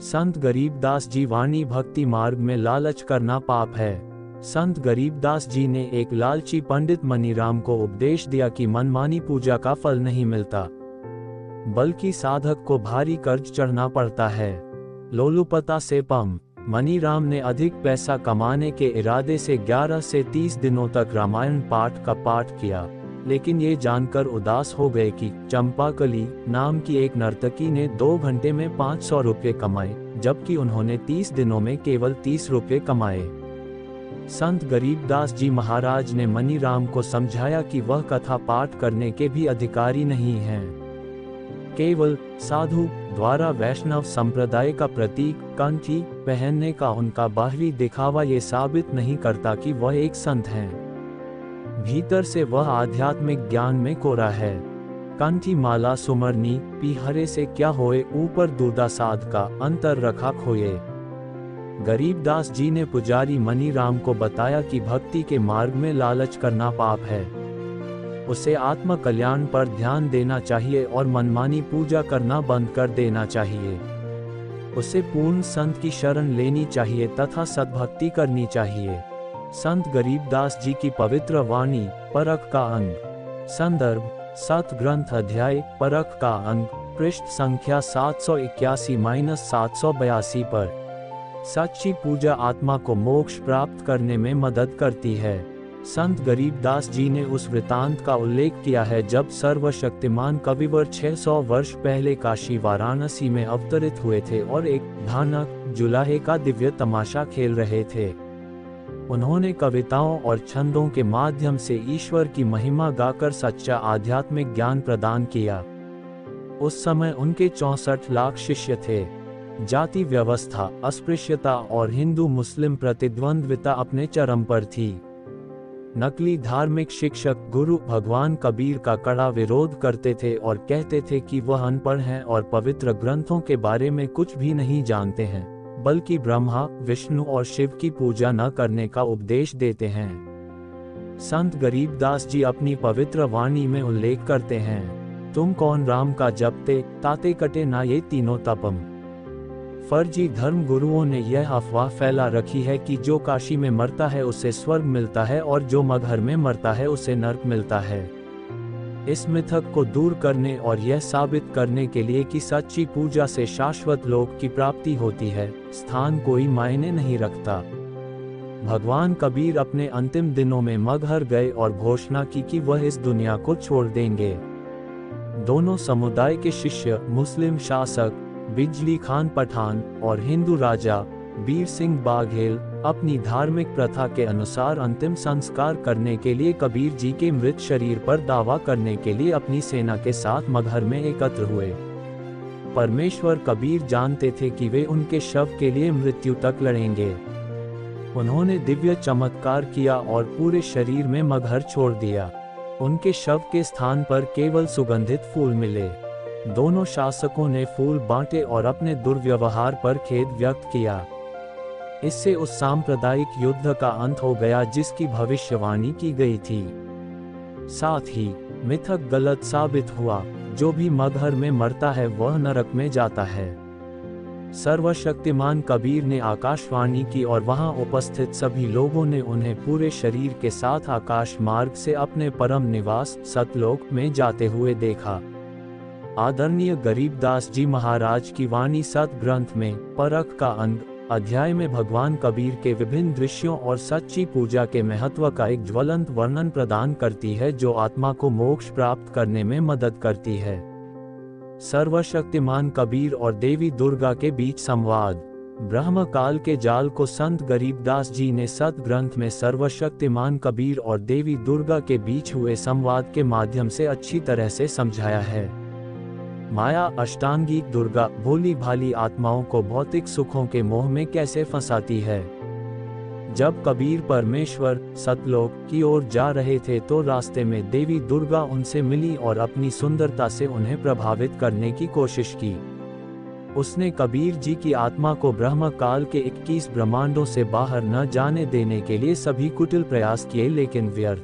संत गरीबदास जी वाणी भक्ति मार्ग में लालच करना पाप है। संत गरीबदास जी ने एक लालची पंडित मनीराम को उपदेश दिया कि मनमानी पूजा का फल नहीं मिलता, बल्कि साधक को भारी कर्ज चढ़ना पड़ता है। लोलुपता से पम मनीराम ने अधिक पैसा कमाने के इरादे से 11 से 30 दिनों तक रामायण पाठ का पाठ किया, लेकिन ये जानकर उदास हो गए कि चंपाकली नाम की एक नर्तकी ने 2 घंटे में 500 रुपये कमाए, जबकि उन्होंने 30 दिनों में केवल 30 रुपये कमाए। संत गरीबदास जी महाराज ने मनीराम को समझाया कि वह कथा पाठ करने के भी अधिकारी नहीं हैं। केवल साधु द्वारा वैष्णव संप्रदाय का प्रतीक कंठी पहनने का उनका बाहरी दिखावा ये साबित नहीं करता कि वह एक संत हैं। भीतर से वह आध्यात्मिक ज्ञान में कोरा है। कंठी माला सुमरनी पीहरे से क्या होए, ऊपर दूदा साध का अंतर रखा खोए। गरीबदास जी ने पुजारी मनीराम को बताया कि भक्ति के मार्ग में लालच करना पाप है, उसे आत्म कल्याण पर ध्यान देना चाहिए और मनमानी पूजा करना बंद कर देना चाहिए। उसे पूर्ण संत की शरण लेनी चाहिए तथा सद्भक्ति करनी चाहिए। संत गरीबदास जी की पवित्र वाणी परख का अंग। संदर्भ सत ग्रंथ अध्याय परख का अंग पृष्ठ संख्या 781-782 पर। सच्ची पूजा आत्मा को मोक्ष प्राप्त करने में मदद करती है। संत गरीबदास जी ने उस वृतांत का उल्लेख किया है जब सर्वशक्तिमान कविवर 600 वर्ष पहले काशी वाराणसी में अवतरित हुए थे और एक धानक जुलाहे का दिव्य तमाशा खेल रहे थे। उन्होंने कविताओं और छंदों के माध्यम से ईश्वर की महिमा गाकर सच्चा आध्यात्मिक ज्ञान प्रदान किया। उस समय उनके 64 लाख शिष्य थे। जाति व्यवस्था, अस्पृश्यता और हिंदू मुस्लिम प्रतिद्वंद्विता अपने चरम पर थी। नकली धार्मिक शिक्षक गुरु भगवान कबीर का कड़ा विरोध करते थे और कहते थे कि वह अनपढ़ हैं और पवित्र ग्रंथों के बारे में कुछ भी नहीं जानते हैं, बल्कि ब्रह्मा विष्णु और शिव की पूजा न करने का उपदेश देते हैं। संत गरीबदास जी अपनी पवित्र वाणी में उल्लेख करते हैं, तुम कौन राम का जपते ताते कटे ना ये तीनों तपम। फर्जी धर्म गुरुओं ने यह अफवाह फैला रखी है कि जो काशी में मरता है उसे स्वर्ग मिलता है और जो मगहर में मरता है उसे नरक मिलता है। इस मिथक को दूर करने और यह साबित करने के लिए कि सच्ची पूजा से शाश्वत लोक की प्राप्ति होती है, स्थान कोई मायने नहीं रखता। भगवान कबीर अपने अंतिम दिनों में मगहर गए और घोषणा की कि वह इस दुनिया को छोड़ देंगे। दोनों समुदाय के शिष्य मुस्लिम शासक बिजली खान पठान और हिंदू राजा बीर सिंह बाघेल अपनी धार्मिक प्रथा के अनुसार अंतिम संस्कार करने के लिए कबीर जी के मृत शरीर पर दावा करने के लिए अपनी सेना के साथ मगहर में एकत्र हुए। परमेश्वर कबीर जानते थे कि वे उनके शव के लिए मृत्यु तक लड़ेंगे। उन्होंने दिव्य चमत्कार किया और पूरे शरीर में मगहर छोड़ दिया। उनके शव के स्थान पर केवल सुगंधित फूल मिले। दोनों शासकों ने फूल बांटे और अपने दुर्व्यवहार पर खेद व्यक्त किया। इससे उस सांप्रदायिक युद्ध का अंत हो गया जिसकी भविष्यवाणी की गई थी। साथ ही मिथक गलत साबित हुआ, जो भी मगहर में मरता है वह नरक में जाता है। सर्वशक्तिमान कबीर ने आकाशवाणी की और वहां उपस्थित सभी लोगों ने उन्हें पूरे शरीर के साथ आकाश मार्ग से अपने परम निवास सतलोक में जाते हुए देखा। आदरणीय गरीबदास जी महाराज की वाणी सत ग्रंथ में परख का अंग अध्याय में भगवान कबीर के विभिन्न दृश्यों और सच्ची पूजा के महत्व का एक ज्वलंत वर्णन प्रदान करती है, जो आत्मा को मोक्ष प्राप्त करने में मदद करती है। सर्वशक्तिमान कबीर और देवी दुर्गा के बीच संवाद। ब्रह्म काल के जाल को संत गरीबदास जी ने सत ग्रंथ में सर्वशक्तिमान कबीर और देवी दुर्गा के बीच हुए संवाद के माध्यम से अच्छी तरह से समझाया है। माया अष्टांगिक दुर्गा भोली भाली आत्माओं को भौतिक सुखों के मोह में कैसे फंसाती है। जब कबीर परमेश्वर सतलोक की ओर जा रहे थे तो रास्ते में देवी दुर्गा उनसे मिली और अपनी सुंदरता से उन्हें प्रभावित करने की कोशिश की। उसने कबीर जी की आत्मा को ब्रह्म काल के 21 ब्रह्मांडों से बाहर न जाने देने के लिए सभी कुटिल प्रयास किए, लेकिन व्यर्थ।